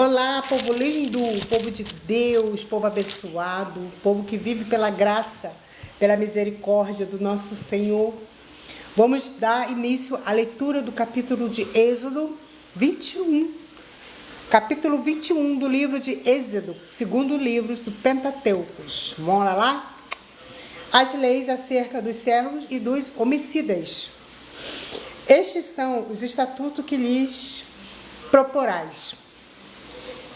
Olá, povo lindo, povo de Deus, povo abençoado, povo que vive pela graça, pela misericórdia do nosso Senhor. Vamos dar início à leitura do capítulo de Êxodo 21. Capítulo 21 do livro de Êxodo, segundo livro do Pentateuco. Vamos lá? As leis acerca dos servos e dos homicidas. Estes são os estatutos que lhes proporás.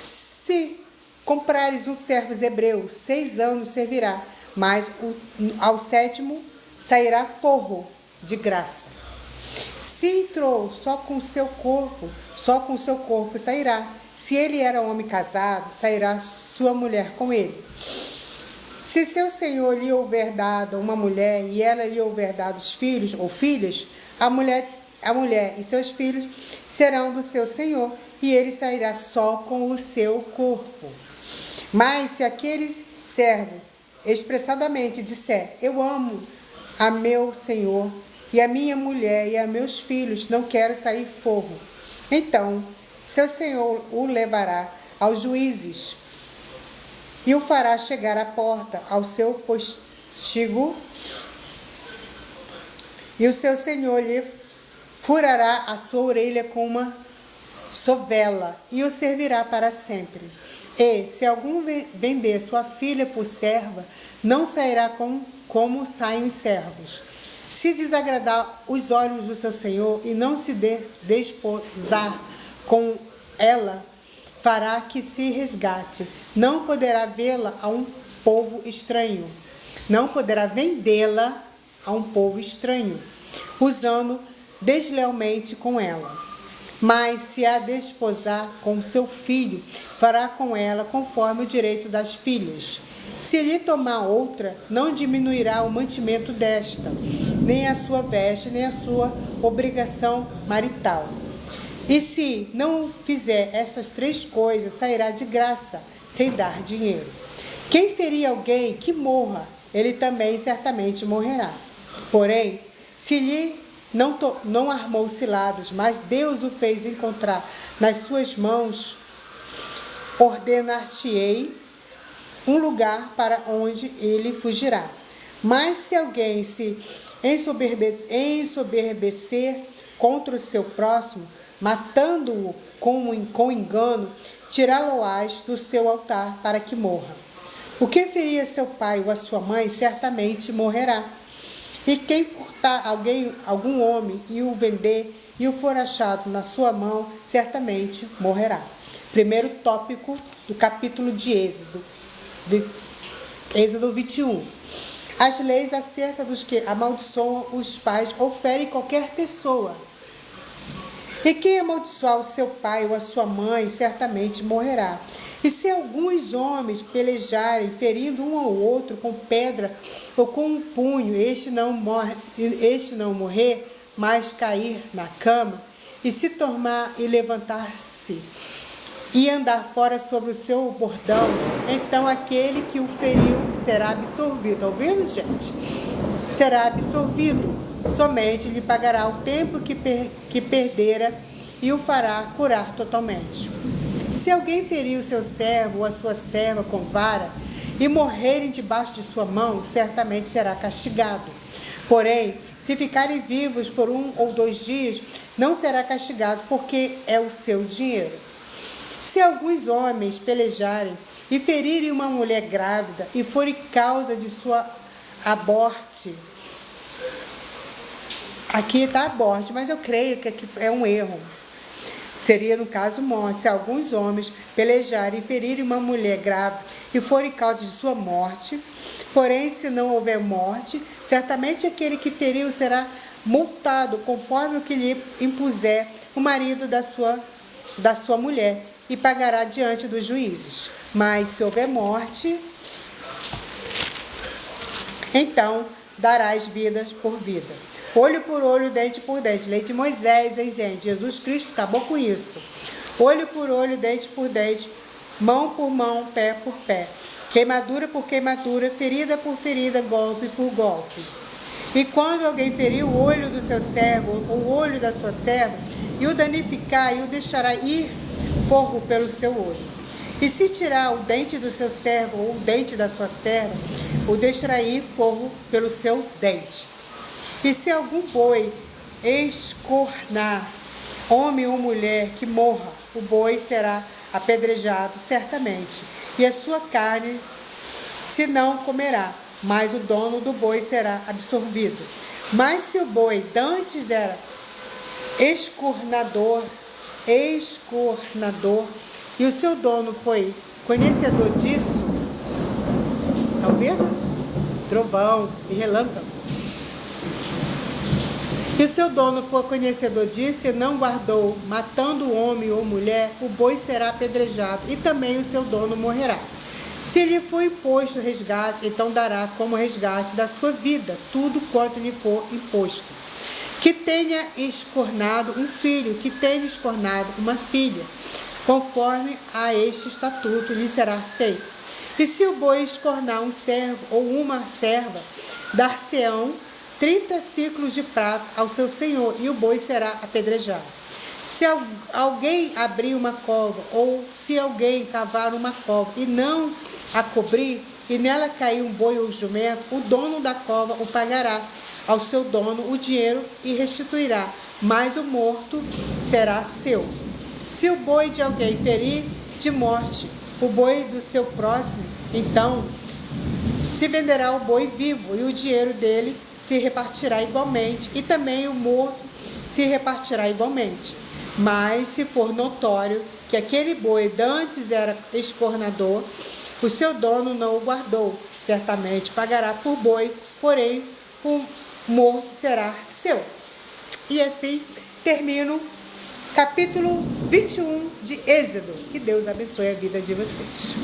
Se comprares um servo hebreu, 6 anos servirá, mas ao 7º sairá forro de graça. Se entrou só com seu corpo sairá. Se ele era homem casado, sairá sua mulher com ele. Se seu senhor lhe houver dado uma mulher e ela lhe houver dado filhos ou filhas, a mulher e seus filhos serão do seu senhor, e ele sairá só com o seu corpo. Mas se aquele servo expressadamente disser: eu amo a meu senhor e a minha mulher e a meus filhos, não quero sair forro, então seu senhor o levará aos juízes e o fará chegar à porta ao seu postigo, e o seu senhor lhe furará a sua orelha com uma sovela e o servirá para sempre. E se algum vender sua filha por serva, não sairá como saem os servos. Se desagradar os olhos do seu senhor e não se desposar com ela, fará que se resgate. Não poderá vê-la a um povo estranho. Não poderá vendê-la a um povo estranho, usando deslealmente com ela. Mas se a desposar com seu filho, fará com ela conforme o direito das filhas. Se lhe tomar outra, não diminuirá o mantimento desta, nem a sua veste, nem a sua obrigação marital. E se não fizer essas 3 coisas, sairá de graça, sem dar dinheiro. Quem ferir alguém, que morra, ele também certamente morrerá. Porém, se lhe não armou cilados, mas Deus o fez encontrar nas suas mãos, ordenar-te-ei um lugar para onde ele fugirá. Mas se alguém se ensoberbecer contra o seu próximo, matando-o com engano, tirá-lo-ás do seu altar para que morra. O que ferir a seu pai ou a sua mãe, certamente morrerá. E quem furtar algum homem e o vender e o for achado na sua mão, certamente morrerá. Primeiro tópico do capítulo de Êxodo 21. As leis acerca dos que amaldiçoam os pais ou ferem qualquer pessoa. E quem amaldiçoar o seu pai ou a sua mãe, certamente morrerá. E se alguns homens pelejarem, ferindo um ao outro com pedra ou com um punho, este não morrer, mas cair na cama, e se tornar e levantar-se e andar fora sobre o seu bordão, então aquele que o feriu será absolvido. Está ouvindo, gente? Será absolvido. Somente lhe pagará o tempo que perdera e o fará curar totalmente. Se alguém ferir o seu servo ou a sua serva com vara e morrerem debaixo de sua mão, certamente será castigado. Porém, se ficarem vivos por 1 ou 2 dias, não será castigado, porque é o seu dinheiro. Se alguns homens pelejarem e ferirem uma mulher grávida e forem causa de sua aborte, aqui está aborte, mas eu creio que aqui é um erro. Seria, no caso, morte. Se alguns homens pelejarem e ferirem uma mulher grávida e forem causa de sua morte, porém, se não houver morte, certamente aquele que feriu será multado, conforme o que lhe impuser o marido da sua mulher, e pagará diante dos juízes. Mas, se houver morte, então darás vida por vida. Olho por olho, dente por dente. Lei de Moisés, hein, gente? Jesus Cristo acabou com isso. Olho por olho, dente por dente, mão por mão, pé por pé. Queimadura por queimadura, ferida por ferida, golpe por golpe. E quando alguém ferir o olho do seu servo, ou o olho da sua serva, e o danificar, e o deixará ir forro pelo seu olho. E se tirar o dente do seu servo ou o dente da sua serva, o deixará ir forro pelo seu dente. E se algum boi escornar homem ou mulher que morra, o boi será apedrejado certamente, e a sua carne se não comerá, mas o dono do boi será absorvido. Mas se o boi dantes era escornador, e o seu dono foi conhecedor disso, tá ouvindo? Trovão e relâmpago. E o seu dono for conhecedor disso e não guardou, matando o homem ou mulher, o boi será apedrejado e também o seu dono morrerá. Se lhe for imposto resgate, então dará como resgate da sua vida tudo quanto lhe for imposto. Que tenha escornado um filho, que tenha escornado uma filha, conforme a este estatuto lhe será feito. E se o boi escornar um servo ou uma serva, dar-se-ão 30 ciclos de prata ao seu senhor, e o boi será apedrejado. Se alguém abrir uma cova, ou se alguém cavar uma cova e não a cobrir, e nela cair um boi ou jumento, o dono da cova o pagará ao seu dono o dinheiro e restituirá, mas o morto será seu. Se o boi de alguém ferir de morte o boi do seu próximo, então se venderá o boi vivo, e o dinheiro dele se repartirá igualmente, e também o morto se repartirá igualmente. Mas se for notório que aquele boi dantes era escornador, o seu dono não o guardou, certamente pagará por boi, porém o morto será seu. E assim termino capítulo 21 de Êxodo. Que Deus abençoe a vida de vocês.